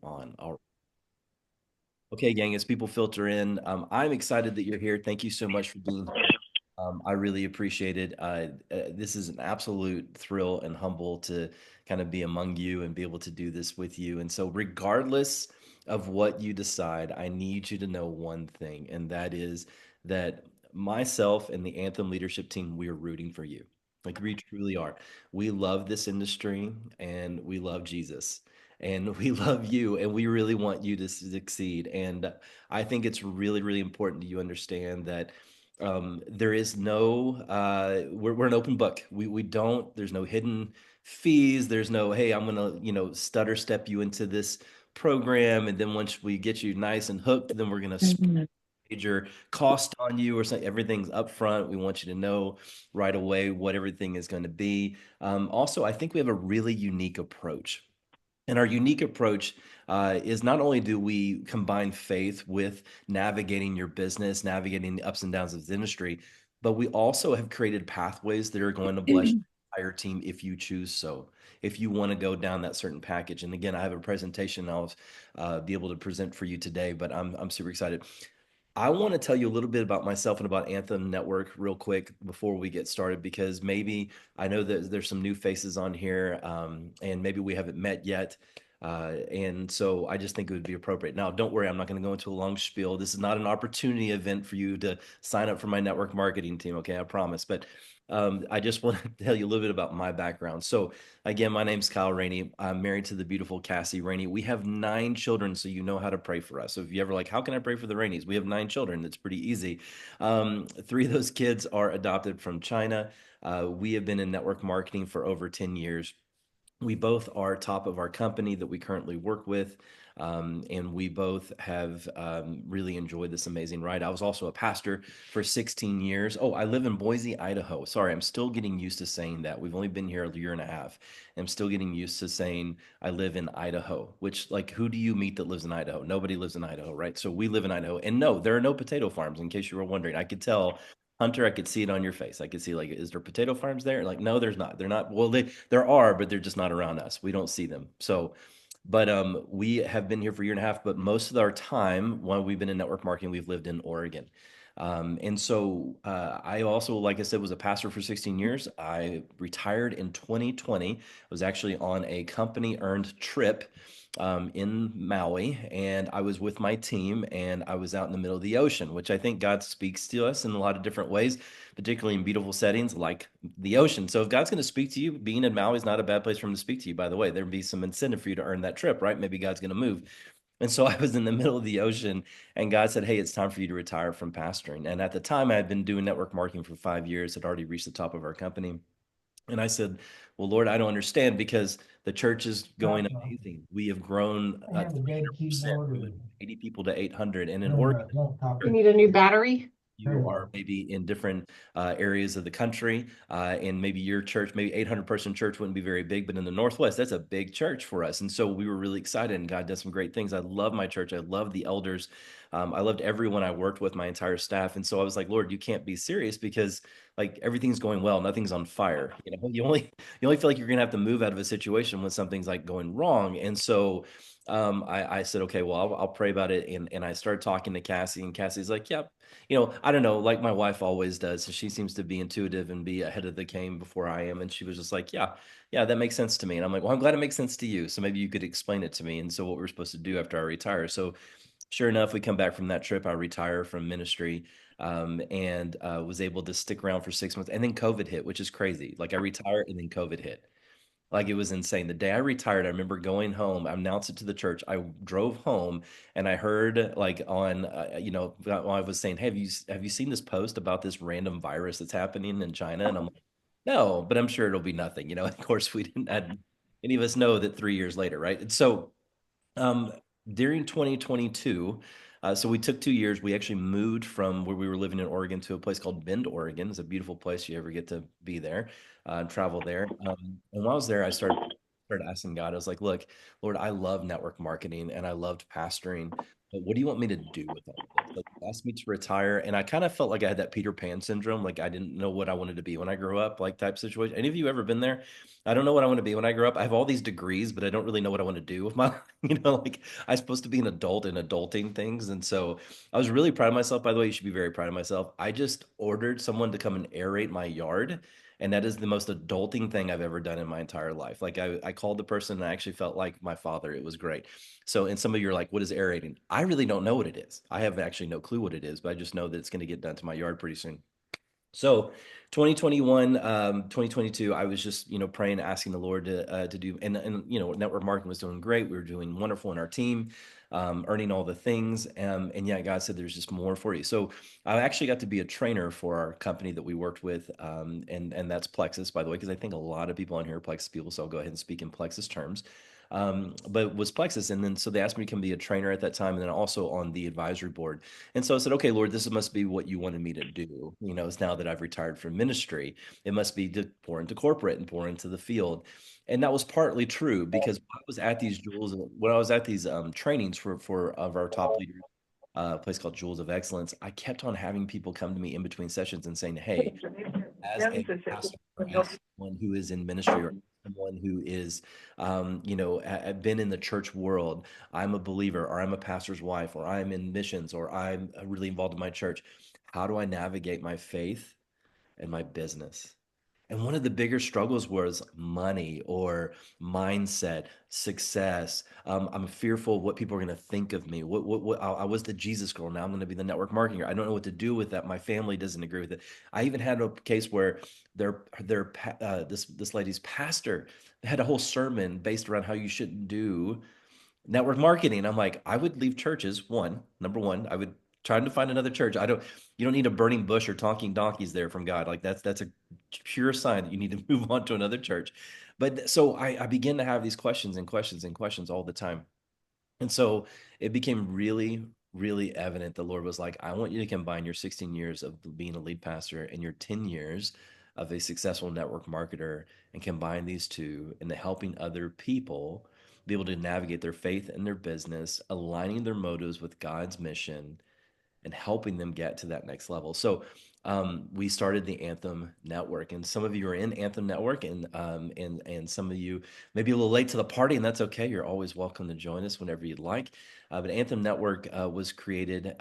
on. All Okay, gang, as people filter in, I'm excited that you're here. Thank you so much for being here. I really appreciate it. This is an absolute thrill and humble to kind of be among you and be able to do this with you. And so, regardless of what you decide, I need you to know one thing, and that is that myself and the Anthem leadership team, we are rooting for you. Like, we truly are. We love this industry and we love Jesus and we love you and we really want you to succeed. And I think it's really, really important that you understand that there is no we're an open book. We don't, there's no hidden fees. There's no, hey, I'm gonna, stutter step you into this program, and then once we get you nice and hooked, then we're gonna Mhm. major cost on you or something. Everything's upfront. We want you to know right away what everything is going to be. Also, I think we have a really unique approach. And our unique approach is not only do we combine faith with navigating your business, navigating the ups and downs of the industry, but we also have created pathways that are going to bless your entire team if you choose so. If you want to go down that certain package. And again, I have a presentation I'll be able to present for you today, but I'm super excited. I want to tell you a little bit about myself and about Anthem Network real quick before we get started, because maybe I know that there's some new faces on here, and maybe we haven't met yet. And so I just think it would be appropriate. Now, don't worry, I'm not going to go into a long spiel. This is not an opportunity event for you to sign up for my network marketing team. Okay, I promise. But I just want to tell you a little bit about my background. So, again, my name's Kyle Rainey. I'm married to the beautiful Cassie Rainey. We have 9 children, so you know how to pray for us. So if you ever like, how can I pray for the Raineys? We have 9 children. It's pretty easy. 3 of those kids are adopted from China. We have been in network marketing for over 10 years. We both are top of our company that we currently work with. And we both have really enjoyed this amazing ride. I was also a pastor for 16 years. Oh, I live in Boise, Idaho. Sorry, I'm still getting used to saying that. We've only been here a year and a half. I'm still getting used to saying I live in Idaho, which, like, who do you meet that lives in Idaho? Nobody lives in Idaho, right? So we live in Idaho. And no, there are no potato farms, in case you were wondering. I could tell Hunter, I could see it on your face. I could see, like, is there potato farms there? Like, no, there's not. They're not. Well, there are, but they're just not around us. We don't see them. So, but we have been here for a year and a half. But most of our time while we've been in network marketing, we've lived in Oregon. And so I also, like I said, was a pastor for 16 years. I retired in 2020. I was actually on a company earned trip in Maui, and I was with my team, and I was out in the middle of the ocean, which I think God speaks to us in a lot of different ways, particularly in beautiful settings like the ocean. So if God's going to speak to you, being in Maui is not a bad place for him to speak to you, by the way. There'd be some incentive for you to earn that trip, right? Maybe God's going to move. And so I was in the middle of the ocean, and God said, hey, it's time for you to retire from pastoring. And at the time, I had been doing network marketing for 5 years, had already reached the top of our company. And I said, well, Lord, I don't understand, because the church is going amazing. We have grown I have a dead 300%. keyboard We went or from 80 people to 800. And in or Oregon, a laptop. You need a new battery? you are maybe in different areas of the country, and maybe your church, maybe 800-person church wouldn't be very big, but in the Northwest, that's a big church for us. And so we were really excited, and God does some great things. I love my church. I love the elders. I loved everyone I worked with, my entire staff. And so I was like, Lord, you can't be serious, because like everything's going well, nothing's on fire. You only feel like you're gonna have to move out of a situation when something's like going wrong. And so I said, okay, well, I'll pray about it. And I started talking to Cassie, and Cassie's like, yep, I don't know, like my wife always does. So she seems to be intuitive and be ahead of the game before I am. And she was just like, yeah, yeah, that makes sense to me. And I'm like, well, I'm glad it makes sense to you. So maybe you could explain it to me. And so what we're supposed to do after I retire. So sure enough, we come back from that trip. I retire from ministry, and was able to stick around for 6 months. And then COVID hit, which is crazy. Like I retired and then COVID hit. Like it was insane. The day I retired, I remember going home. I announced it to the church. I drove home, and I heard, like, on while I was saying, hey, have you seen this post about this random virus that's happening in China? And I'm like, no, but I'm sure it'll be nothing. Of course, we didn't had any of us know that 3 years later, right? And so um, during 2022, so we took 2 years. We actually moved from where we were living in Oregon to a place called Bend, Oregon. It's a beautiful place. You ever get to be there, travel there. And while I was there, I started asking God. I was like, "Look, Lord, I love network marketing and I loved pastoring, but what do you want me to do with all of this? Like, you asked me to retire, and I kind of felt like I had that Peter Pan syndrome. Like, I didn't know what I wanted to be when I grew up, like type situation. Any of you ever been there? I don't know what I want to be when I grow up. I have all these degrees, but I don't really know what I want to do with my, like I'm supposed to be an adult and adulting things. And so I was really proud of myself. By the way, you should be very proud of myself. I just ordered someone to come and aerate my yard. And that is the most adulting thing I've ever done in my entire life. Like I called the person and I actually felt like my father. It was great. So, and some of you are like, what is aerating? I really don't know what it is. I have actually no clue what it is, but I just know that it's going to get done to my yard pretty soon. So 2021, 2022, I was just, praying, asking the Lord to do, and network marketing was doing great. We were doing wonderful in our team, earning all the things. And yeah, God said, there's just more for you. So I actually got to be a trainer for our company that we worked with. And that's Plexus, by the way, because I think a lot of people on here are Plexus people. So I'll go ahead and speak in Plexus terms. But it was Plexus. And then so they asked me to come be a trainer at that time, and then also on the advisory board. And so I said, okay, Lord, this must be what you wanted me to do. It's now that I've retired from ministry, it must be to pour into corporate and pour into the field. And that was partly true because when I was at these trainings for of our top leaders, a place called Jewels of Excellence, I kept on having people come to me in between sessions and saying, hey, as a pastor or as someone who is in ministry or someone who is been in the church world, I'm a believer or I'm a pastor's wife or I'm in missions or I'm really involved in my church, how do I navigate my faith and my business? And one of the bigger struggles was money or mindset, success. I'm fearful of what people are going to think of me. I was the Jesus girl. Now I'm going to be the network marketer. I don't know what to do with that. My family doesn't agree with it. I even had a case where this lady's pastor had a whole sermon based around how you shouldn't do network marketing. I'm like, I would leave churches. Number one, I would try to find another church. You don't need a burning bush or talking donkeys there from God. Like that's a pure sign that you need to move on to another church. But so I began to have these questions and questions and questions all the time. And so it became really, really evident. The Lord was like, I want you to combine your 16 years of being a lead pastor and your 10 years of a successful network marketer and combine these two into helping other people be able to navigate their faith and their business, aligning their motives with God's mission and helping them get to that next level. So we started the Anthem Network, and some of you are in Anthem Network, and some of you may be a little late to the party, and that's okay. You're always welcome to join us whenever you'd like. But Anthem Network was created,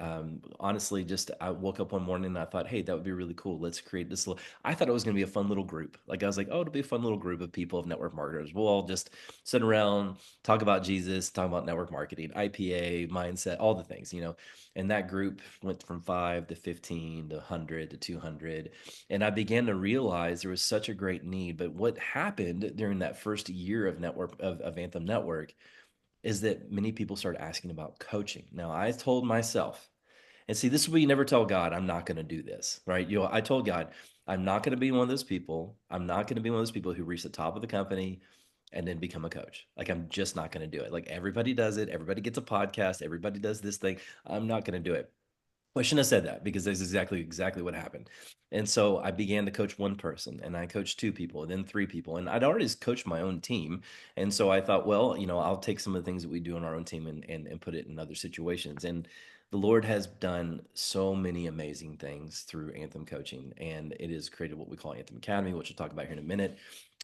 honestly, just I woke up one morning and I thought, hey, that would be really cool. Let's create this little. I thought it was going to be a fun little group. Like I was like, oh, it'll be a fun little group of people of network marketers. We'll all just sit around, talk about Jesus, talk about network marketing, IPA, mindset, all the things. And that group went from 5 to 15 to 100 to 200. And I began to realize there was such a great need. But what happened during that first year of Anthem Network is that many people started asking about coaching. Now, I told myself, and see, this is what you never tell God, I'm not going to do this, right? I told God, I'm not going to be one of those people. I'm not going to be one of those people who reach the top of the company and then become a coach. Like, I'm just not going to do it. Like, everybody does it. Everybody gets a podcast. Everybody does this thing. I'm not going to do it. Well, I shouldn't have said that because that's exactly what happened. And so I began to coach one person and I coached two people and then three people. And I'd already coached my own team. And so I thought, well, I'll take some of the things that we do on our own team and put it in other situations. And the Lord has done so many amazing things through Anthem Coaching. And it has created what we call Anthem Academy, which we'll talk about here in a minute.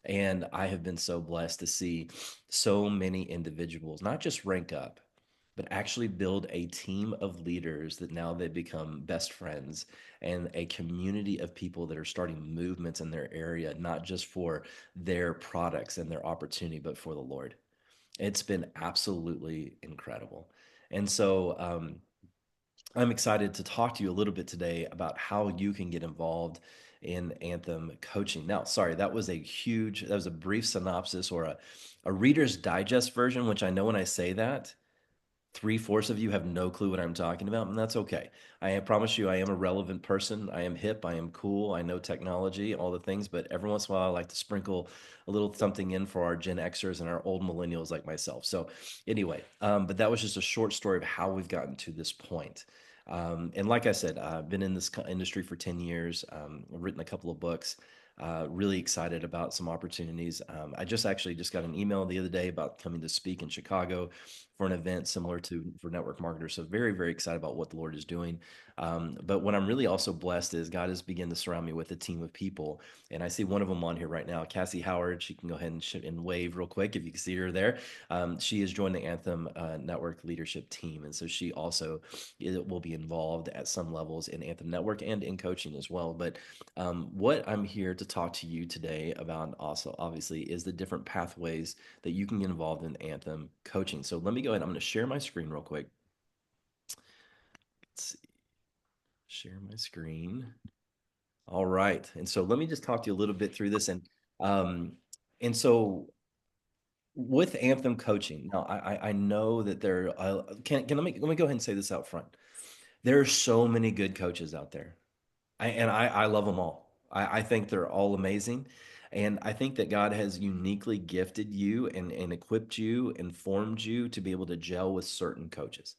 And I have been so blessed to see so many individuals not just rank up, but actually build a team of leaders that now they become best friends and a community of people that are starting movements in their area, not just for their products and their opportunity, but for the Lord. It's been absolutely incredible. And so I'm excited to talk to you a little bit today about how you can get involved in Anthem coaching. Now, sorry, that was a brief synopsis or a Reader's Digest version, which I know when I say that, three-fourths of you have no clue what I'm talking about, and that's okay. I promise you, I am a relevant person. I am hip. I am cool. I know technology, all the things, but every once in a while, I like to sprinkle a little something in for our Gen Xers and our old millennials like myself. So, anyway, but that was just a short story of how we've gotten to this point. And like I said, I've been in this industry for 10 years. I've written a couple of books. Really excited about some opportunities. I just got an email the other day about coming to speak in Chicago for an event similar to for network marketers. So very, very excited about what the Lord is doing. But what I'm really also blessed is God has begun to surround me with a team of people. And I see one of them on here right now, Cassie Howard. She can go ahead and, and wave real quick if you can see her there. She has joined the Anthem Network leadership team. And so she also will be involved at some levels in Anthem Network and in coaching as well. But what I'm here to talk to you today about also, obviously, is the different pathways that you can get involved in Anthem coaching. So let me go ahead. I'm going to share my screen real quick. Let's see. Share my screen. All right. And so let me just talk to you a little bit through this. Um, and so with Anthem coaching, now I know that there can let me go ahead and say this out front. There are so many good coaches out there. I love them all. I think they're all amazing. And I think that God has uniquely gifted you and equipped you and formed you to be able to gel with certain coaches.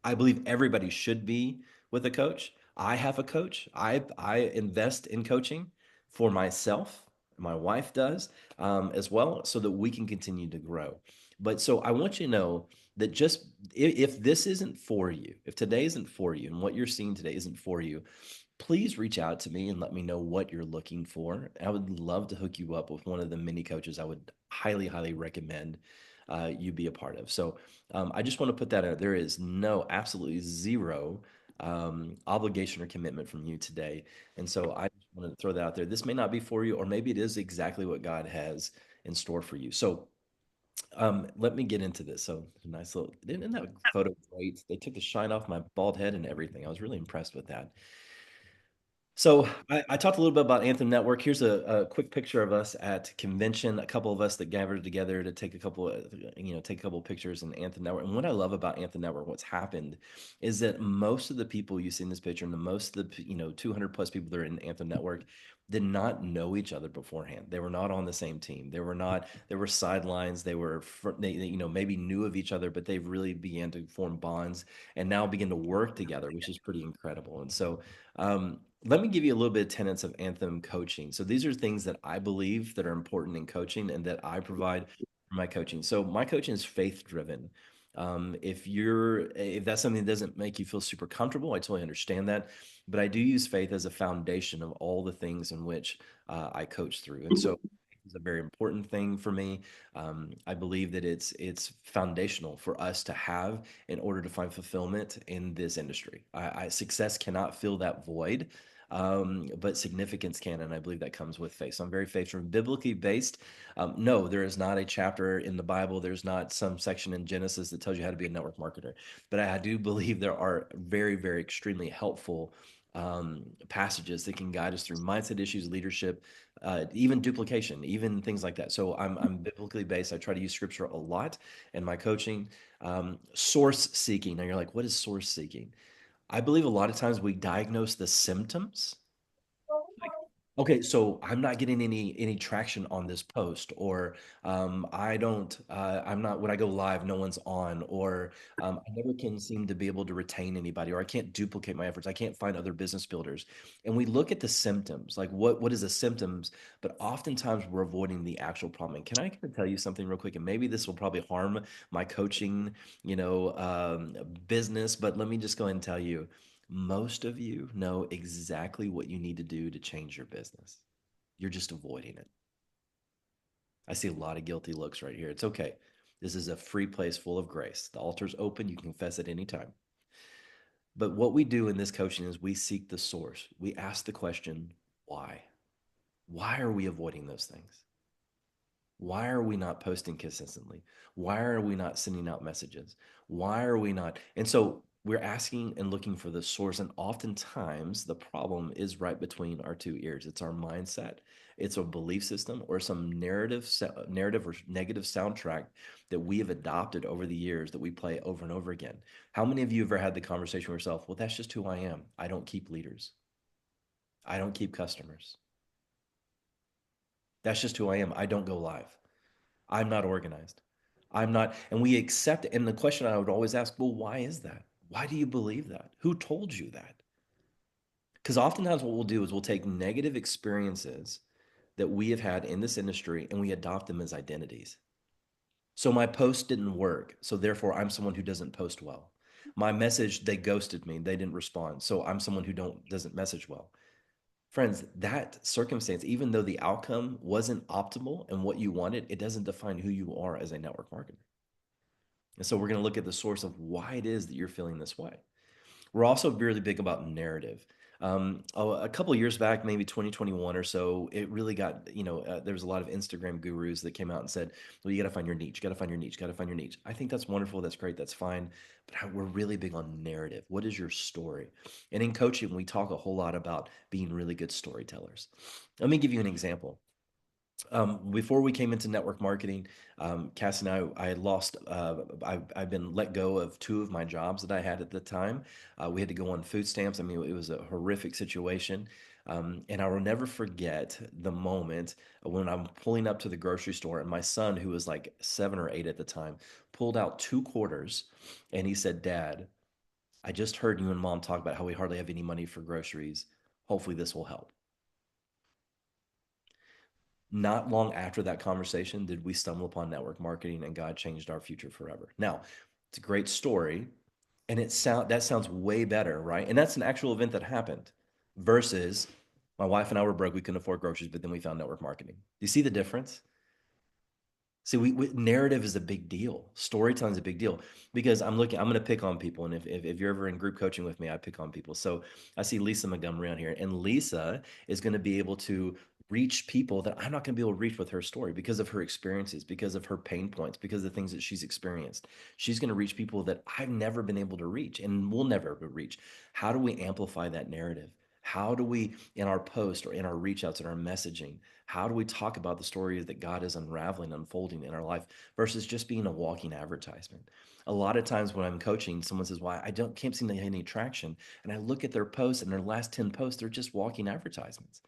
I believe everybody should be with a coach. I have a coach. I invest in coaching for myself. My wife does as well, so that we can continue to grow. But so I want you to know that just if this isn't for you, if today isn't for you, and what you're seeing today isn't for you, please reach out to me and let me know what you're looking for. I would love to hook you up with one of the many coaches I would highly, highly recommend you be a part of. So I just want to put that out. There is no, absolutely zero obligation or commitment from you today. And so I just wanted to throw that out there. This may not be for you, or maybe it is exactly what God has in store for you. So let me get into this. So nice little, isn't that photo great? They took the shine off my bald head and everything. I was really impressed with that. So I talked a little bit about Anthem Network. Here's a quick picture of us at convention. A couple of us that gathered together to take a couple of, take a couple of pictures in Anthem Network. And what I love about Anthem Network, what's happened, is that most of the people you see in this picture, and the most of the 200 plus people that are in Anthem Network, did not know each other beforehand. They were not on the same team. They were not. There were sidelines. They were, maybe knew of each other, but they've really began to form bonds and now begin to work together, which is pretty incredible. And so. Let me give you a little bit of tenets of Anthem coaching. So these are things that I believe that are important in coaching and that I provide for my coaching. So my coaching is faith driven. If that's something that doesn't make you feel super comfortable, I totally understand that. But I do use faith as a foundation of all the things in which I coach through. And so it's a very important thing for me. I believe that it's foundational for us to have in order to find fulfillment in this industry. Success cannot fill that void, but significance can, and I believe that comes with faith. So I'm very faith driven, biblically based. No, there is not a chapter in the Bible. There's not some section in Genesis that tells you how to be a network marketer, but I do believe there are very, very extremely helpful passages that can guide us through mindset issues, leadership, even duplication, even things like that. So I'm biblically based. I try to use scripture a lot in my coaching. Source seeking. Now you're like, what is source seeking? I believe a lot of times we diagnose the symptoms. Like, okay, so I'm not getting any traction on this post, or I don't, I'm not when I go live, no one's on, or I never can seem to be able to retain anybody, or I can't duplicate my efforts. I can't find other business builders. And we look at the symptoms, like what is the symptoms, but oftentimes we're avoiding the actual problem. And can I kind of tell you something real quick? And maybe this will probably harm my coaching, business, but let me just go ahead and tell you most of you know exactly what you need to do to change your business. You're just avoiding it. I see a lot of guilty looks right here. It's okay. This is a free place full of grace. The altar's open. You can confess at any time. But what we do in this coaching is we seek the source. We ask the question, why? Why are we avoiding those things? Why are we not posting consistently? Why are we not sending out messages? Why are we not? And so we're asking and looking for the source. And oftentimes the problem is right between our two ears. It's our mindset, it's a belief system, or some narrative or negative soundtrack that we have adopted over the years that we play over and over again. How many of you have ever had the conversation with yourself? Well, that's just who I am. I don't keep leaders. I don't keep customers. That's just who I am. I don't go live. I'm not organized. I'm not, and we accept it. And the question I would always ask, well, why is that? Why do you believe that? Who told you that? Because oftentimes what we'll do is we'll take negative experiences that we have had in this industry and we adopt them as identities. So my post didn't work. So therefore, I'm someone who doesn't post well. My message, they ghosted me. They didn't respond. So I'm someone who don't doesn't message well. Friends, that circumstance, even though the outcome wasn't optimal and what you wanted, it doesn't define who you are as a network marketer. And so we're going to look at the source of why it is that you're feeling this way. We're also really big about narrative. A couple of years back, maybe 2021 or so, it really got, there was a lot of Instagram gurus that came out and said, well, you got to find your niche, got to find your niche, got to find your niche. I think that's wonderful. That's great. That's fine. But we're really big on narrative. What is your story? And in coaching, we talk a whole lot about being really good storytellers. Let me give you an example. Before we came into network marketing, Cassie and I had lost, I've been let go of two of my jobs that I had at the time. We had to go on food stamps. I mean, it was a horrific situation. And I will never forget the moment when I'm pulling up to the grocery store and my son, who was like 7 or 8 at the time, pulled out 2 quarters and he said, Dad, I just heard you and mom talk about how we hardly have any money for groceries. Hopefully this will help. Not long after that conversation did we stumble upon network marketing and God changed our future forever. Now, it's a great story and that sounds way better, right? And that's an actual event that happened versus my wife and I were broke, we couldn't afford groceries, but then we found network marketing. Do you see the difference? See, narrative is a big deal. Storytelling is a big deal because I'm going to pick on people. And if you're ever in group coaching with me, I pick on people. So I see Lisa Montgomery on here, and Lisa is going to be able to reach people that I'm not going to be able to reach with her story because of her experiences, because of her pain points, because of the things that she's experienced. She's going to reach people that I've never been able to reach and will never reach. How do we amplify that narrative? How do we, in our post or in our reach outs, in our messaging, how do we talk about the stories that God is unraveling, unfolding in our life versus just being a walking advertisement? A lot of times when I'm coaching, someone says, "Why I don't can't seem to get any traction," and I look at their posts, and their last 10 posts, they're just walking advertisements.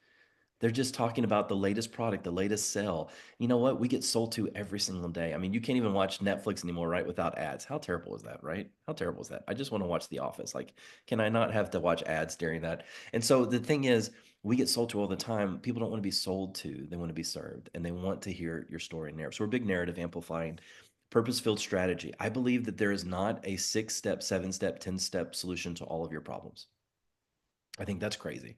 They're just talking about the latest product, the latest sale. You know what? We get sold to every single day. I mean, you can't even watch Netflix anymore, right? Without ads. How terrible is that, right? How terrible is that? I just want to watch The Office. Like, can I not have to watch ads during that? And so the thing is, we get sold to all the time. People don't want to be sold to, they want to be served and they want to hear your story and narrative. So we're big narrative amplifying. Purpose filled strategy. I believe that there is not a 6 step, 7 step, 10 step solution to all of your problems. I think that's crazy.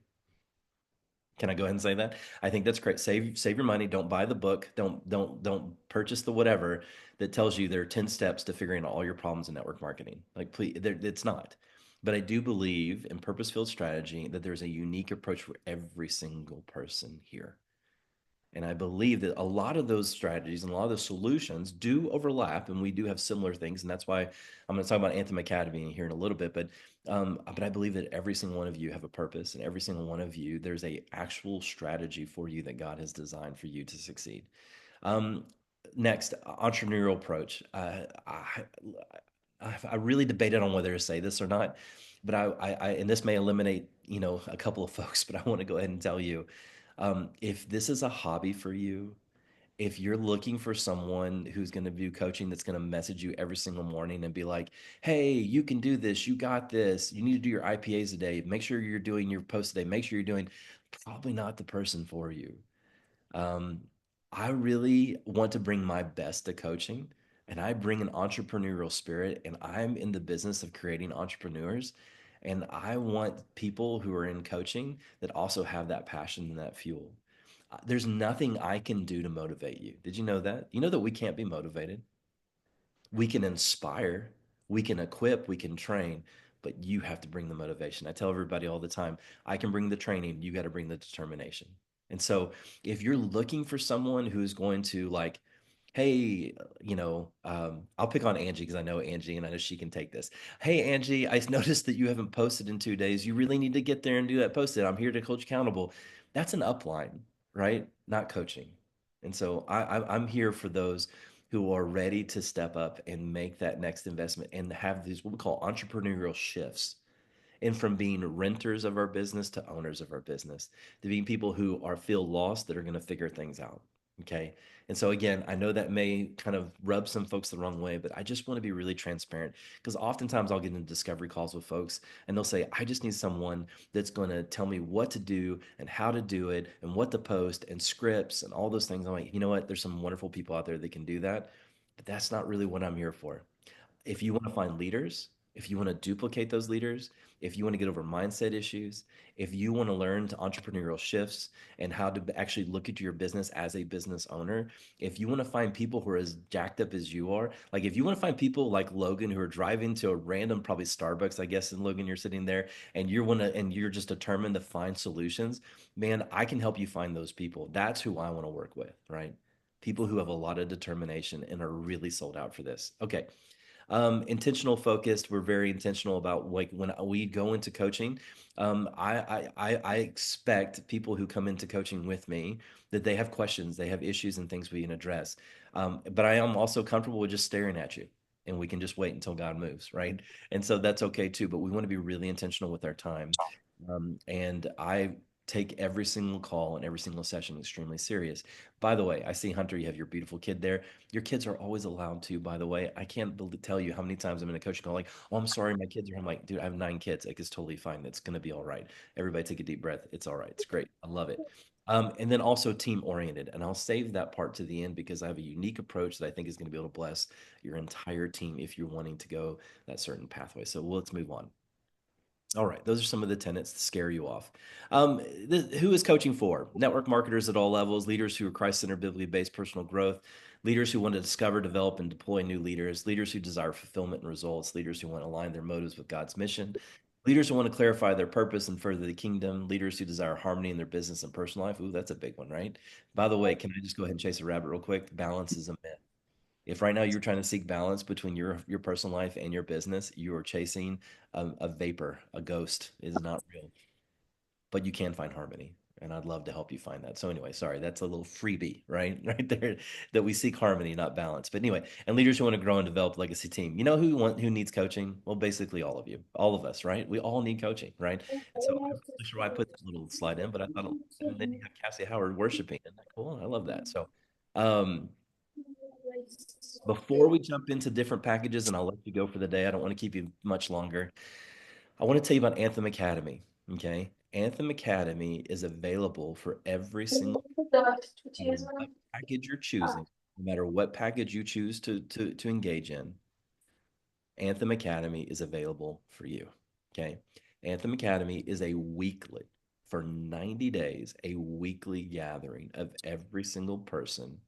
Can I go ahead and say that? I think that's great. Save your money. Don't buy the book. Don't purchase the whatever that tells you there are 10 steps to figuring out all your problems in network marketing. Like please, it's not. But I do believe in purpose-filled strategy that there's a unique approach for every single person here. And I believe that a lot of those strategies and a lot of those solutions do overlap, and we do have similar things. And that's why I'm going to talk about Anthem Academy here in a little bit. But I believe that every single one of you have a purpose, and every single one of you, there's a actual strategy for you that God has designed for you to succeed. Um, Next, entrepreneurial approach. I really debated on whether to say this or not, but and this may eliminate a couple of folks, but I want to go ahead and tell you, if this is a hobby for you, if you're looking for someone who's going to do coaching that's going to message you every single morning and be like, hey, you can do this, you got this, you need to do your IPAs a day, make sure you're doing your posts a day, make sure you're doing, probably not the person for you. Um, I really want to bring my best to coaching, and I bring an entrepreneurial spirit, and I'm in the business of creating entrepreneurs. And I want people who are in coaching that also have that passion and that fuel. There's nothing I can do to motivate you. Did you know that? You know that we can't be motivated. We can inspire, we can equip, we can train, but you have to bring the motivation. I tell everybody all the time, I can bring the training, you got to bring the determination. And so if you're looking for someone who's going to like, hey, I'll pick on Angie because I know Angie and I know she can take this. Hey, Angie, I noticed that you haven't posted in 2 days. You really need to get there and do that posted. I'm here to coach accountable. That's an upline, right? Not coaching. And so I'm here for those who are ready to step up and make that next investment and have these what we call entrepreneurial shifts, and from being renters of our business to owners of our business, to being people who are feel lost that are going to figure things out. Okay. And so again, I know that may kind of rub some folks the wrong way, but I just want to be really transparent because oftentimes I'll get into discovery calls with folks and they'll say, I just need someone that's going to tell me what to do and how to do it and what to post and scripts and all those things. I'm like, you know what? There's some wonderful people out there that can do that. But that's not really what I'm here for. If you want to find leaders, if you want to duplicate those leaders, if you want to get over mindset issues, if you want to learn to entrepreneurial shifts and how to actually look at your business as a business owner, if you want to find people who are as jacked up as you are, like if you want to find people like Logan who are driving to a random probably Starbucks, I guess, and Logan, you're sitting there and you're just determined to find solutions, man, I can help you find those people. That's who I want to work with, right? People who have a lot of determination and are really sold out for this. Okay. Intentional focused. We're very intentional about like when we go into coaching. I expect people who come into coaching with me that they have questions, they have issues and things we can address. But I am also comfortable with just staring at you and we can just wait until God moves, right? And so that's okay too. But we want to be really intentional with our time. And I take every single call and every single session extremely serious. By the way, I see Hunter, you have your beautiful kid there. Your kids are always allowed to, by the way. I can't tell you how many times I'm in a coaching call, like, oh, I'm sorry, my kids are. I'm like, dude, I have 9 kids. Like, it's totally fine. It's going to be all right. Everybody take a deep breath. It's all right. It's great. I love it. And then also team oriented. And I'll save that part to the end because I have a unique approach that I think is going to be able to bless your entire team if you're wanting to go that certain pathway. So let's move on. All right, those are some of the tenets to scare you off. Who is coaching for? Network marketers at all levels, leaders who are Christ-centered, biblically based personal growth, leaders who want to discover, develop, and deploy new leaders, leaders who desire fulfillment and results, leaders who want to align their motives with God's mission, leaders who want to clarify their purpose and further the kingdom, leaders who desire harmony in their business and personal life. Ooh, that's a big one, right? By the way, can I just go ahead and chase a rabbit real quick? Balance is a myth. If right now you're trying to seek balance between your personal life and your business, you are chasing a vapor, a ghost. It is not real, but you can find harmony. And I'd love to help you find that. So anyway, sorry, that's a little freebie, right? Right there, that we seek harmony, not balance. But anyway, and leaders who want to grow and develop legacy team. You know who needs coaching? Well, basically all of you, all of us, right? We all need coaching, right? And so I'm not really sure why I put that little slide in, but I thought, and then you have Cassie Howard worshiping. Isn't that cool? I love that. So um, before we jump into different packages, and I'll let you go for the day, I don't want to keep you much longer. I want to tell you about Anthem Academy. Okay. Anthem Academy is available for every single, no matter what package you're choosing, no matter what package you choose to engage in, Anthem Academy is available for you. Okay. Anthem Academy is a weekly, for 90 days, a weekly gathering of every single person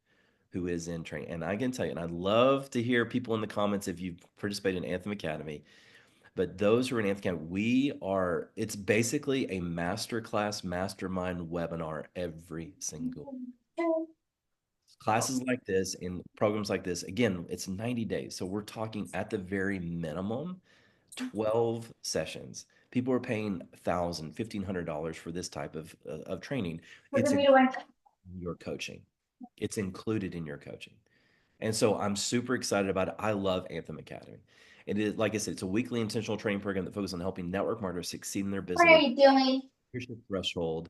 who is in training. And I can tell you, and I'd love to hear people in the comments if you've participated in Anthem Academy. But those who are in Anthem Academy, it's basically a masterclass, mastermind webinar every single classes like this and programs like this. Again, it's 90 days. So we're talking at the very minimum 12 sessions. People are paying $1,000, $1,500 for this type of training. It's in your coaching. It's included in your coaching. And so I'm super excited about it. I love Anthem Academy. It is, like I said, it's a weekly intentional training program that focuses on helping network marketers succeed in their What are business, you doing? leadership threshold,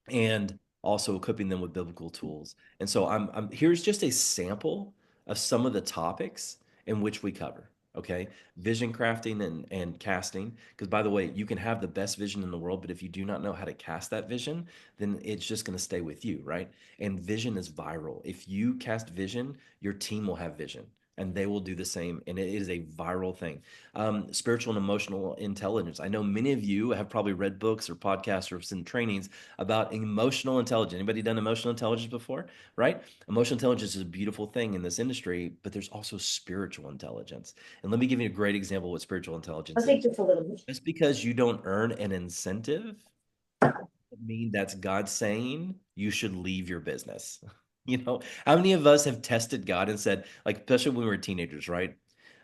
and also equipping them with biblical tools. And so here's just a sample of some of the topics in which we cover. Okay, vision crafting and casting. Because by the way, you can have the best vision in the world, but if you do not know how to cast that vision, then it's just going to stay with you, right? And vision is viral. If you cast vision, your team will have vision. And they will do the same. And it is a viral thing. Spiritual and emotional intelligence. I know many of you have probably read books or podcasts or seen trainings about emotional intelligence. Anybody done emotional intelligence before? Right? Emotional intelligence is a beautiful thing in this industry, but there's also spiritual intelligence. And let me give you a great example of what spiritual I'll intelligence is. take just a little bit. Just because you don't earn an incentive doesn't mean that's God saying you should leave your business. You know, how many of us have tested God and said, like, especially when we were teenagers, right?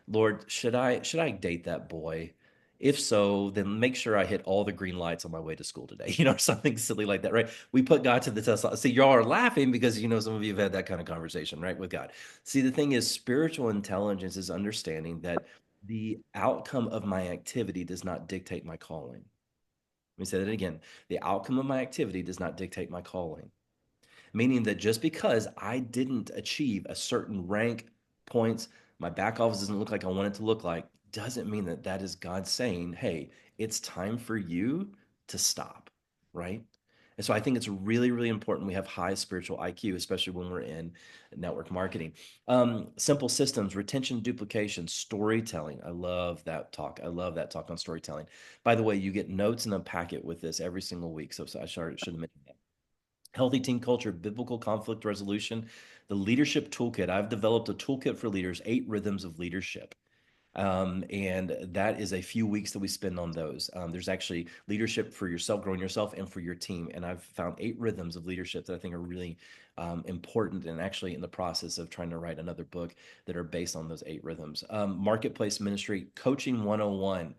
Lord, should I date that boy? If so, then make sure I hit all the green lights on my way to school today, or something silly like that, right? We put God to the test. See, y'all are laughing because some of you have had that kind of conversation, right, with God. See, the thing is, spiritual intelligence is understanding that the outcome of my activity does not dictate my calling. Let me say that again. The outcome of my activity does not dictate my calling, meaning that just because I didn't achieve a certain rank, points, my back office doesn't look like I want it to look like, doesn't mean that is God saying, hey, it's time for you to stop, right? And so I think it's really, really important we have high spiritual IQ, especially when we're in network marketing. Simple systems, retention, duplication, storytelling. I love that talk. I love that talk on storytelling. By the way, you get notes in a packet with this every single week. So I should have mentioned that. Healthy team culture, biblical conflict resolution, the leadership toolkit. I've developed a toolkit for leaders, 8 rhythms of leadership. And that is a few weeks that we spend on those. There's actually leadership for yourself, growing yourself, and for your team. And I've found 8 rhythms of leadership that I think are really important, and actually in the process of trying to write another book that are based on those 8 rhythms. Marketplace ministry, coaching 101.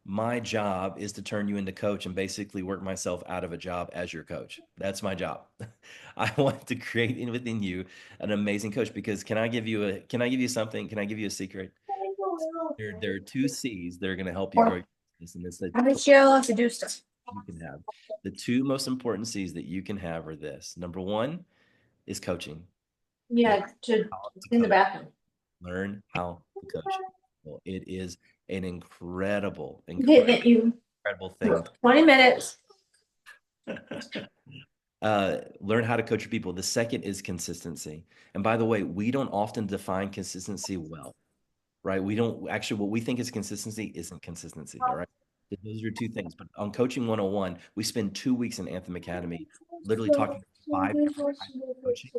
My job is to turn you into coach and basically work myself out of a job as your coach. That's my job. I want to create within you an amazing coach, because can I give you something? Can I give you a secret? There are 2 C's that are going to help you grow your business, and it's the I'm sure I'll have to do stuff. you can have. The 2 most important C's that you can have are this. Number one is coaching. Learn Yeah, to how to in the coach. bathroom. Learn how to coach. Well, it is an incredible, Getting at you. incredible thing. 20 minutes. Learn how to coach your people. The second is consistency. And by the way, we don't often define consistency well, right? We don't actually, what we think is consistency isn't consistency. All right. Those are 2 things. But on Coaching 101, we spend 2 weeks in Anthem Academy literally talking 5 different types of coaching,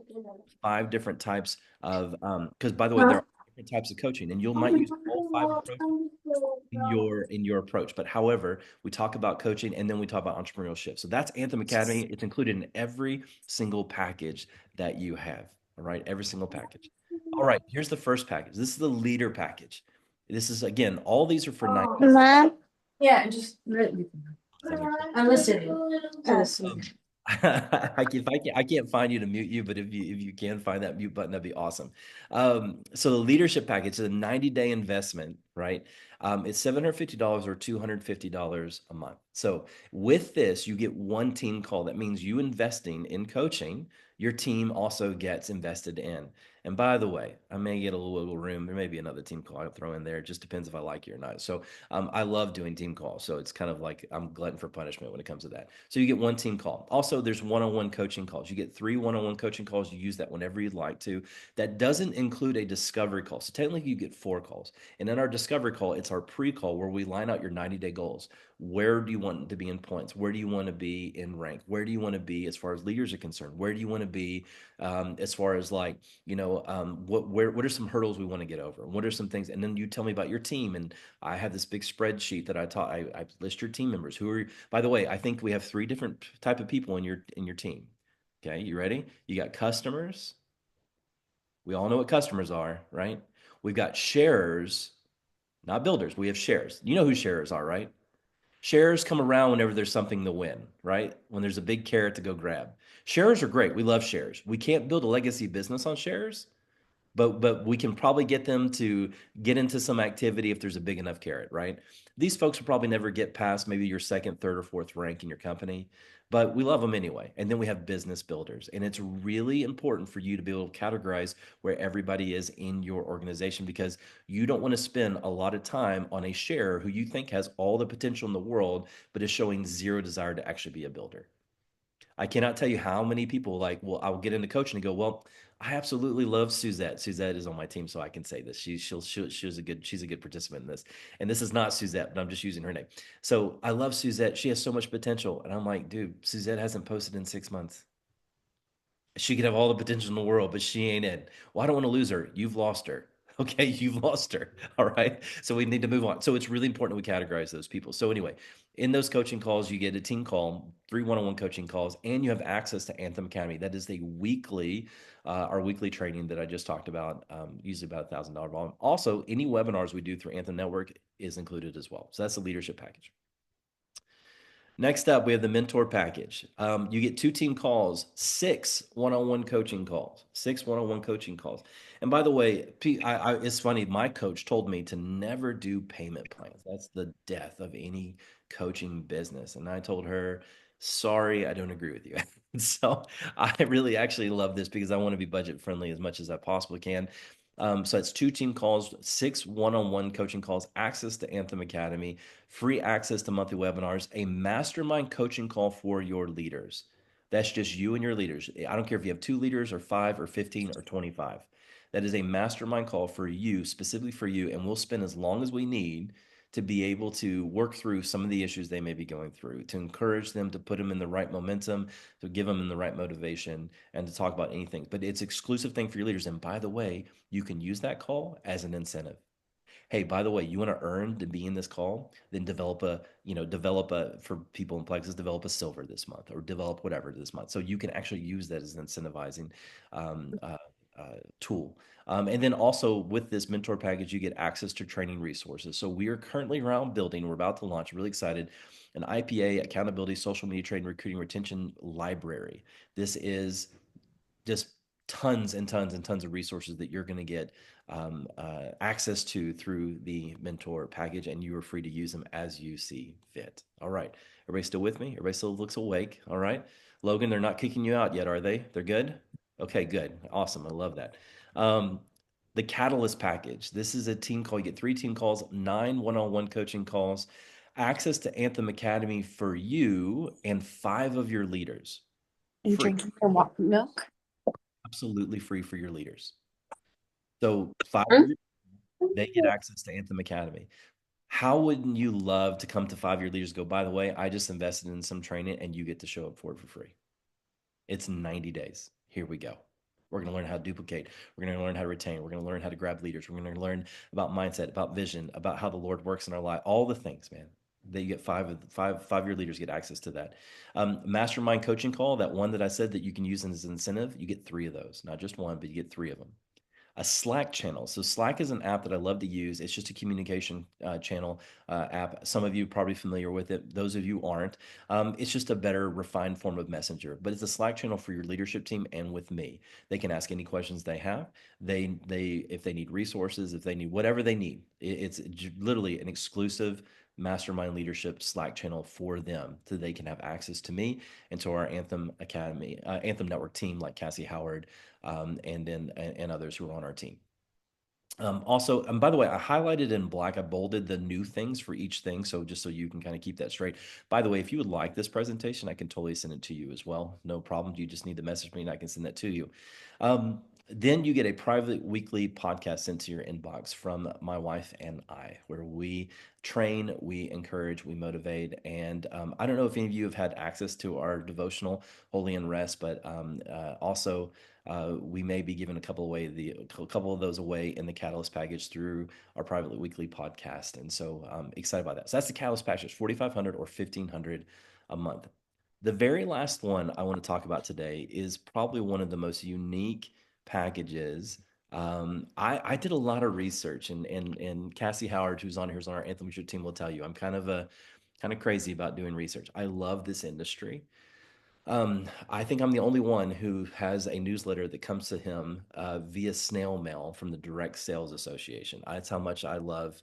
5 different types of, because by the way, there Huh? are different types of coaching, and you might use all 5 approaches in your approach. But however, we talk about coaching, and then we talk about entrepreneurship. So that's Anthem Academy. It's included in every single package that you have. All right, every single package. All right, here's the first package. This is the leader package. This is, again, all these are for 90. Mom? Yeah, just That makes sense. I'm listening to this. I can't find you to mute you, but if you can find that mute button, that'd be awesome. So the leadership package is a 90-day investment, right? It's $750 or $250 a month. So with this, you get one team call. That means you investing in coaching, your team also gets invested in. And by the way, I may get a little wiggle room. There may be another team call I'll throw in there. It just depends if I like you or not. So I love doing team calls. So it's kind of like I'm glutton for punishment when it comes to that. So you get one team call. Also, there's one-on-one coaching calls. You get 3 one-on-one coaching calls. You use that whenever you'd like to. That doesn't include a discovery call. So technically, you get 4 calls. And in our discovery call, it's our pre-call where we line out your 90-day goals. Where do you want to be in points? Where do you want to be in rank? Where do you want to be as far as leaders are concerned? Where do you want to be as far as like, what are some hurdles we want to get over? What are some things? And then you tell me about your team. And I have this big spreadsheet that I list your team members who are, by the way, I think we have 3 different type of people in your team. Okay, you ready? You got customers. We all know what customers are, right? We've got sharers, not builders. We have sharers. You know who sharers are, right? Sharers come around whenever there's something to win, right? When there's a big carrot to go grab. Sharers are great. We love sharers. We can't build a legacy business on sharers, but we can probably get them to get into some activity if there's a big enough carrot, right? These folks will probably never get past maybe your second, third, or fourth rank in your company, but we love them anyway. And then we have business builders, and it's really important for you to be able to categorize where everybody is in your organization, because you don't want to spend a lot of time on a share who you think has all the potential in the world but is showing zero desire to actually be a builder. I cannot tell you how many people like, well, I'll get into coaching and go, well, I absolutely love Suzette. Suzette is on my team, so I can say this. She's a good participant in this. And this is not Suzette, but I'm just using her name. So I love Suzette. She has so much potential. And I'm like, dude, Suzette hasn't posted in 6 months. She could have all the potential in the world, but she ain't in. Well, I don't want to lose her. You've lost her. Okay, you've lost her. All right. So we need to move on. So it's really important we categorize those people. So anyway, in those coaching calls, you get a team call, 3 one-on-one coaching calls, and you have access to Anthem Academy. That is our weekly training that I just talked about, usually about $1,000 volume. Also, any webinars we do through Anthem Network is included as well. So that's the leadership package. Next up, we have the mentor package. You get 2 team calls, 6 one-on-one coaching calls, 6 one-on-one coaching calls. And by the way, it's funny. My coach told me to never do payment plans. That's the death of any coaching business. And I told her, sorry, I don't agree with you. So I really actually love this because I want to be budget friendly as much as I possibly can. So it's 2 team calls, 6 one-on-one coaching calls, access to Anthem Academy, free access to monthly webinars, a mastermind coaching call for your leaders. That's just you and your leaders. I don't care if you have two leaders or five or 15 or 25. That is a mastermind call for you, specifically for you. And we'll spend as long as we need to be able to work through some of the issues they may be going through, to encourage them, to put them in the right momentum, to give them in the right motivation, and to talk about anything. But it's exclusive thing for your leaders. And by the way, you can use that call as an incentive. Hey, by the way, you want to earn to be in this call, then develop a, for people in Plexus, develop a silver this month or develop whatever this month. So you can actually use that as an incentivizing um, uh, tool. And then also with this mentor package, you get access to training resources. So we are currently around building, we're about to launch, really excited, an IPA, accountability, social media training, recruiting, retention library. This is just tons and tons and tons of resources that you're going to get access to through the mentor package, and you are free to use them as you see fit. All right. Everybody still with me? Everybody still looks awake? All right. Logan, they're not kicking you out yet, are they? They're good? Okay, good. Awesome. I love that. Um, the Catalyst package. This is a team call. You get 3 team calls, 9 one-on-one coaching calls, access to Anthem Academy for you and 5 of your leaders. Are you Free, drinking your milk? absolutely free for your leaders. So five Hmm? of you, they get access to Anthem Academy. How wouldn't you love to come to 5 year leaders go, by the way, I just invested in some training and you get to show up for it for free? It's 90 days. Here we go. We're going to learn how to duplicate. We're going to learn how to retain. We're going to learn how to grab leaders. We're going to learn about mindset, about vision, about how the Lord works in our life, all the things, man. That you get 5 year leaders get access to that. Mastermind coaching call, that one that I said that you can use as an incentive, you get 3 of those, not just one, but you get 3 of them. A Slack channel. So Slack is an app that I love to use. It's just a communication channel app. Some of you are probably familiar with it. Those of you aren't. It's just a better refined form of Messenger. But it's a Slack channel for your leadership team and with me. They can ask any questions they have. They if they need resources, if they need whatever they need. It's literally an exclusive mastermind leadership Slack channel for them, so they can have access to me and to our Anthem Academy, Anthem Network team like Cassie Howard, and others who are on our team. Also, and by the way, I highlighted in black, I bolded the new things for each thing. So just so you can kind of keep that straight. By the way, if you would like this presentation, I can totally send it to you as well. No problem. You just need to message me and I can send that to you. Then you get a private weekly podcast sent to your inbox from my wife and I, where we train, we encourage, we motivate. And I don't know if any of you have had access to our devotional, Holy and Rest, but also we may be giving a couple of those away in the Catalyst package through our private weekly podcast, and so I'm excited about that. So that's the Catalyst package, 4,500 or 1,500 a month. The very last one I want to talk about today is probably one of the most unique packages. I did a lot of research, and Cassie Howard, who's on here, who's on our Anthem Leadership team, will tell you I'm kind of crazy about doing research. I love this industry. I think I'm the only one who has a newsletter that comes to him via snail mail from the Direct Sales Association. That's how much I love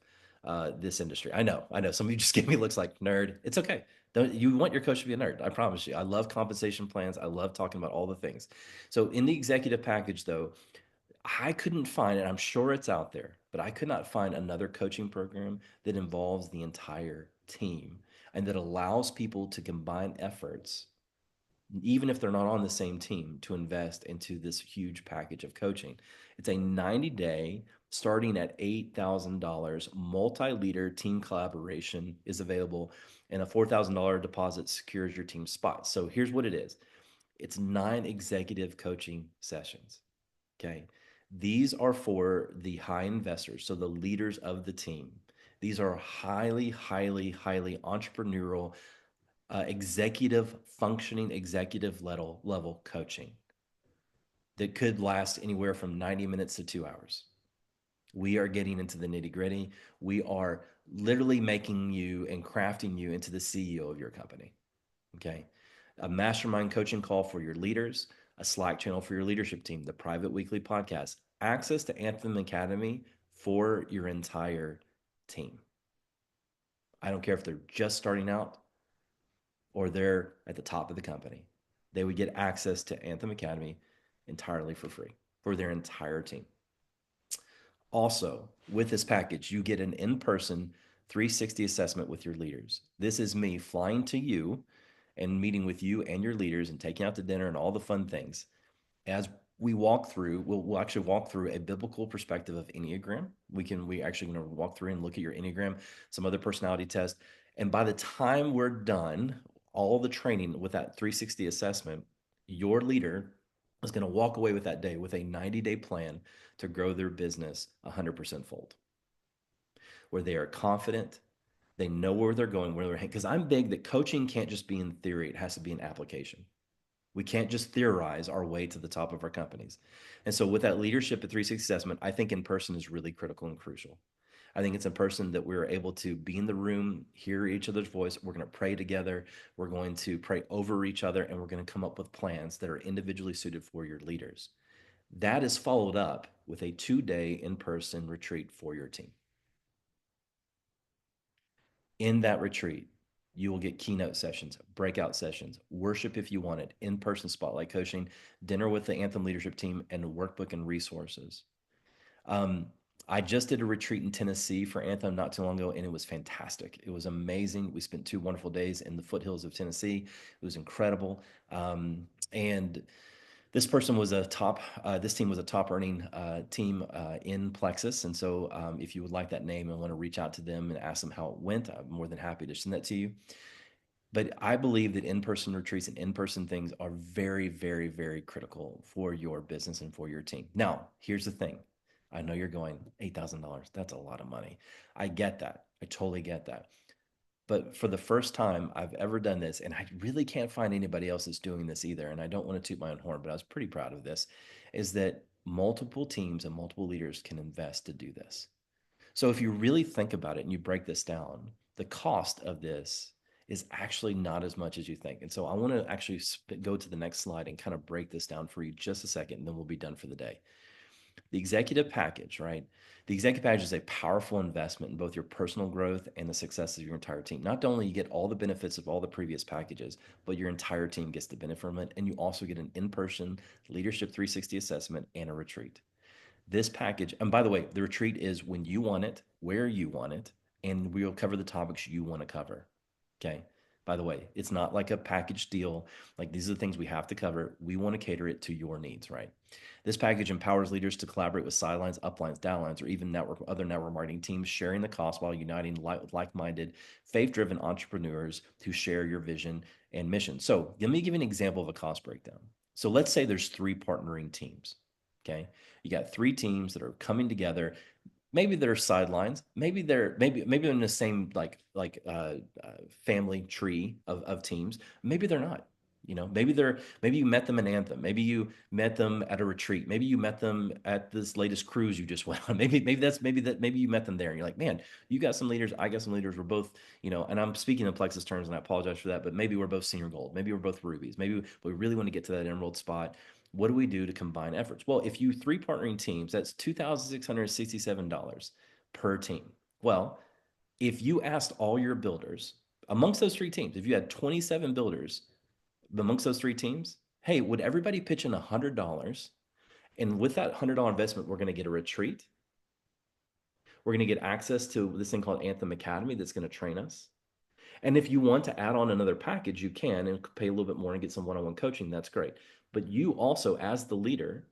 this industry. I know. Some of you just gave me looks like nerd. It's okay. Don't you want your coach to be a nerd? I promise you. I love compensation plans. I love talking about all the things. So in the executive package, though, I couldn't find, and I'm sure it's out there, but I could not find another coaching program that involves the entire team and that allows people to combine efforts even if they're not on the same team, to invest into this huge package of coaching. It's a 90-day, starting at $8,000, multi-leader team collaboration is available, and a $4,000 deposit secures your team spot. So here's what it is. It's 9 executive coaching sessions. Okay. These are for the high investors, so the leaders of the team. These are highly, highly, highly entrepreneurial, executive functioning executive level coaching that could last anywhere from 90 minutes to 2 hours. We are getting into the nitty gritty. We are literally making you and crafting you into the CEO of your company. Okay. A mastermind coaching call for your leaders, a Slack channel for your leadership team, the private weekly podcast, access to Anthem Academy for your entire team. I don't care if they're just starting out or they're at the top of the company. They would get access to Anthem Academy entirely for free for their entire team. Also, with this package, you get an in person 360 assessment with your leaders. This is me flying to you and meeting with you and your leaders and taking out to dinner and all the fun things. As we walk through, we'll actually walk through a biblical perspective of Enneagram. We actually going to walk through and look at your Enneagram, some other personality tests. And by the time we're done, all the training with that 360 assessment, your leader is going to walk away with that day with a 90-day plan to grow their business 100% fold, where they are confident, they know where they're going, where they're because I'm big that coaching can't just be in theory, it has to be in application. We can't just theorize our way to the top of our companies. And so, with that leadership at 360 assessment, I think in person is really critical and crucial. I think it's in person that we're able to be in the room, hear each other's voice. We're going to pray together. We're going to pray over each other, and we're going to come up with plans that are individually suited for your leaders. That is followed up with a 2-day in person retreat for your team. In that retreat, you will get keynote sessions, breakout sessions, worship if you want it, in person spotlight coaching, dinner with the Anthem leadership team, and a workbook and resources. Um, I just did a retreat in Tennessee for Anthem not too long ago, and it was fantastic. It was amazing. We spent 2 wonderful days in the foothills of Tennessee. It was incredible. And this person was a top, this team was a top earning team in Plexus. And so if you would like that name and want to reach out to them and ask them how it went, I'm more than happy to send that to you. But I believe that in person retreats and in person things are very, very, very critical for your business and for your team. Now, here's the thing. I know you're going $8,000. That's a lot of money. I get that. I totally get that. But for the first time I've ever done this, and I really can't find anybody else that's doing this either, and I don't want to toot my own horn, but I was pretty proud of this, is that multiple teams and multiple leaders can invest to do this. So if you really think about it and you break this down, the cost of this is actually not as much as you think. And so I want to actually go to the next slide and kind of break this down for you just a second, and then we'll be done for the day. The executive package, right? The executive package is a powerful investment in both your personal growth and the success of your entire team. Not only you get all the benefits of all the previous packages, but your entire team gets the benefit from it, and you also get an in-person leadership 360 assessment and a retreat. This package, and by the way, the retreat is when you want it, where you want it, and we'll cover the topics you want to cover. Okay. By the way, it's not like a package deal. Like these are the things we have to cover. We want to cater it to your needs, right? This package empowers leaders to collaborate with sidelines, uplines, downlines, or even other network marketing teams, sharing the cost while uniting like-minded, faith-driven entrepreneurs who share your vision and mission. So let me give you an example of a cost breakdown. So let's say there's 3 partnering teams. Okay. You got 3 teams that are coming together. Maybe they're sidelines. Maybe in the same family tree of teams. Maybe they're not. Maybe you met them in Anthem. Maybe you met them at a retreat. Maybe you met them at this latest cruise you just went on. Maybe you met them there and you're like, man, you got some leaders, I got some leaders. We're both, and I'm speaking in Plexus terms and I apologize for that, but maybe we're both senior gold. Maybe we're both rubies. Maybe we really want to get to that emerald spot. What do we do to combine efforts? Well, if you 3 partnering teams, that's $2,667 per team. Well, if you asked all your builders amongst those 3 teams, if you had 27 builders amongst those 3 teams, hey, would everybody pitch in $100? And with that $100 investment, we're going to get a retreat. We're going to get access to this thing called Anthem Academy that's going to train us. And if you want to add on another package, you can and pay a little bit more and get some one-on-one coaching. That's great. But you also, as the leader,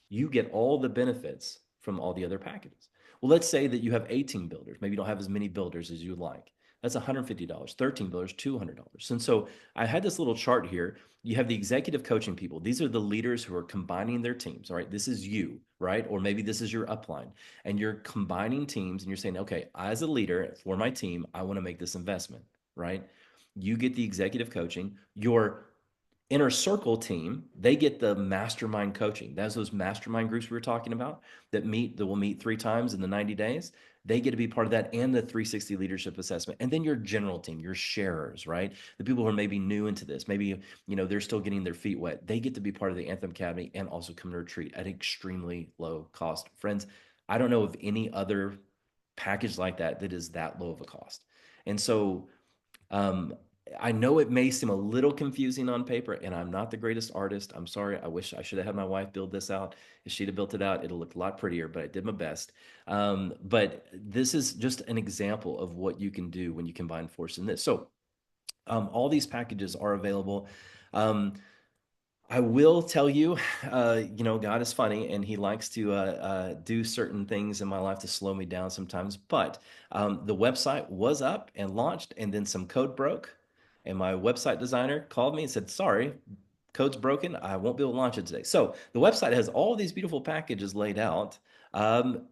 you get all the benefits from all the other packages. Well, let's say that you have 18 builders. Maybe you don't have as many builders as you'd like. That's $150. 13 builders, $200. And so I had this little chart here. You have the executive coaching people. These are the leaders who are combining their teams. All right. This is you, right? Or maybe this is your upline. And you're combining teams and you're saying, okay, as a leader for my team, I want to make this investment, right? You get the executive coaching. Your inner circle team, they get the mastermind coaching. That's those mastermind groups we were talking about that will meet 3 times in the 90 days. They get to be part of that and the 360 leadership assessment. And then your general team, your sharers, right? The people who are maybe new into this, maybe, they're still getting their feet wet. They get to be part of the Anthem Academy and also come to retreat at extremely low cost. Friends, I don't know of any other package like that is that low of a cost. And so um, I know it may seem a little confusing on paper, and I'm not the greatest artist. I'm sorry. I wish I should have had my wife build this out. If she'd have built it out, it'll look a lot prettier, but I did my best. But this is just an example of what you can do when you combine force in this. So All these packages are available. Um, I will tell you, God is funny and he likes to do certain things in my life to slow me down sometimes. But the website was up and launched, and then some code broke. And my website designer called me and said, "Sorry, code's broken. I won't be able to launch it today." So the website has all these beautiful packages laid out. Um,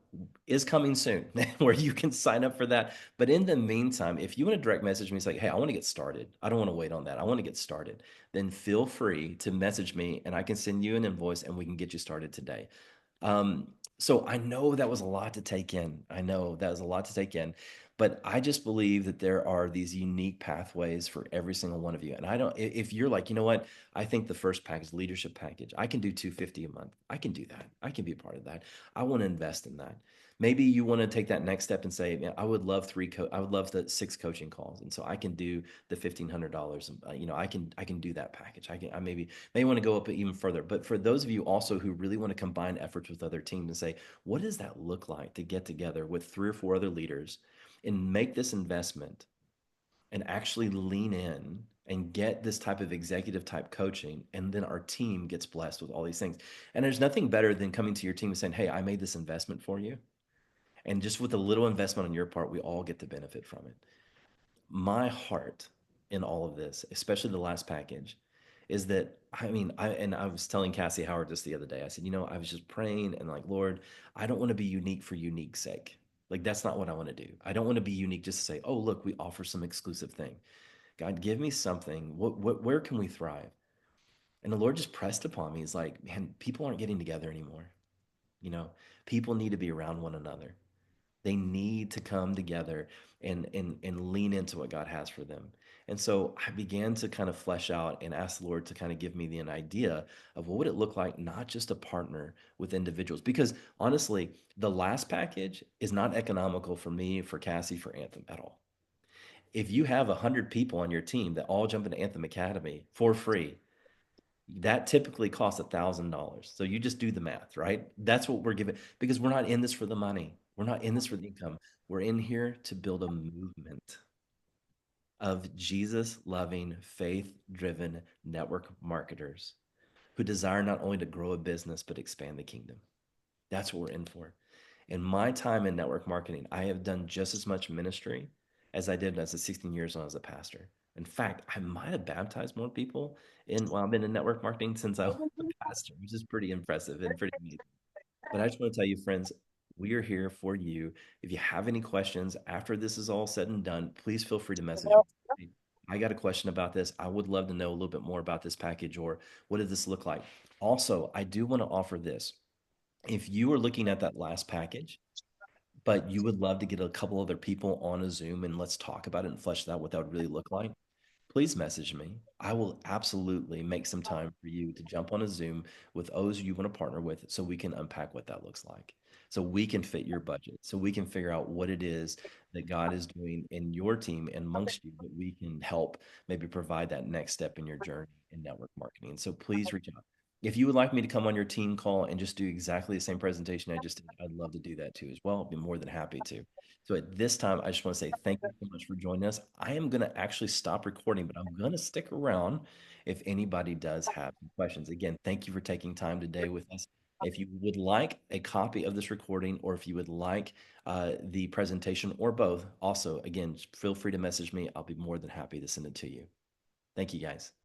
is coming soon where you can sign up for that. But in the meantime, if you want to direct message me, say, "Hey, I want to get started. I don't want to wait on that. I want to get started," then feel free to message me and I can send you an invoice and we can get you started today. Um, so I know that was a lot to take in. I know that was a lot to take in, but I just believe that there are these unique pathways for every single one of you. And I don't, if you're like, you know what, I think the first package, leadership package, I can do 250 a month. I can do that. I can be a part of that. I want to invest in that. Maybe you want to take that next step and say, man, I would love I would love the 6 coaching calls. And so I can do the $1,500. I can do that package. I may want to go up even further. But for those of you also who really want to combine efforts with other teams and say, what does that look like to get together with 3 or 4 other leaders and make this investment and actually lean in and get this type of executive type coaching, and then our team gets blessed with all these things. And there's nothing better than coming to your team and saying, "Hey, I made this investment for you." And just with a little investment on your part, we all get to benefit from it. My heart in all of this, especially the last package, is that I was telling Cassie Howard this the other day. I said, I was just praying and like, Lord, I don't want to be unique for unique sake. Like that's not what I want to do. I don't want to be unique just to say, oh, look, we offer some exclusive thing. God, give me something. Where can we thrive? And the Lord just pressed upon me. He's like, man, people aren't getting together anymore. You know, people need to be around one another. They need to come together and lean into what God has for them. And so I began to kind of flesh out and ask the Lord to kind of give me an idea of what would it look like not just to partner with individuals. Because honestly, the last package is not economical for me, for Cassie, for Anthem at all. If you have 100 people on your team that all jump into Anthem Academy for free, that typically costs $1,000. So you just do the math, right? That's what we're giving because we're not in this for the money. We're not in this for the income. We're in here to build a movement of Jesus loving, faith driven network marketers who desire not only to grow a business, but expand the kingdom. That's what we're in for. In my time in network marketing, I have done just as much ministry as I did as a 16 years on as a pastor. In fact, I might have baptized more people I've been in network marketing since I was a pastor, which is pretty impressive and pretty amazing. But I just want to tell you, friends, we are here for you. If you have any questions after this is all said and done, please feel free to message me. Hey, I got a question about this. I would love to know a little bit more about this package or what does this look like? Also, I do want to offer this. If you are looking at that last package, but you would love to get a couple other people on a Zoom and let's talk about it and flesh it out what that would really look like, please message me. I will absolutely make some time for you to jump on a Zoom with those you want to partner with so we can unpack what that looks like. So we can fit your budget. So we can figure out what it is that God is doing in your team and amongst you that we can help maybe provide that next step in your journey in network marketing. So please reach out. If you would like me to come on your team call and just do exactly the same presentation I just did, I'd love to do that too as well. I'd be more than happy to. So at this time, I just want to say thank you so much for joining us. I am going to actually stop recording, but I'm going to stick around if anybody does have questions. Again, thank you for taking time today with us. If you would like a copy of this recording, or if you would like the presentation, or both, also, again, feel free to message me. I'll be more than happy to send it to you. Thank you, guys.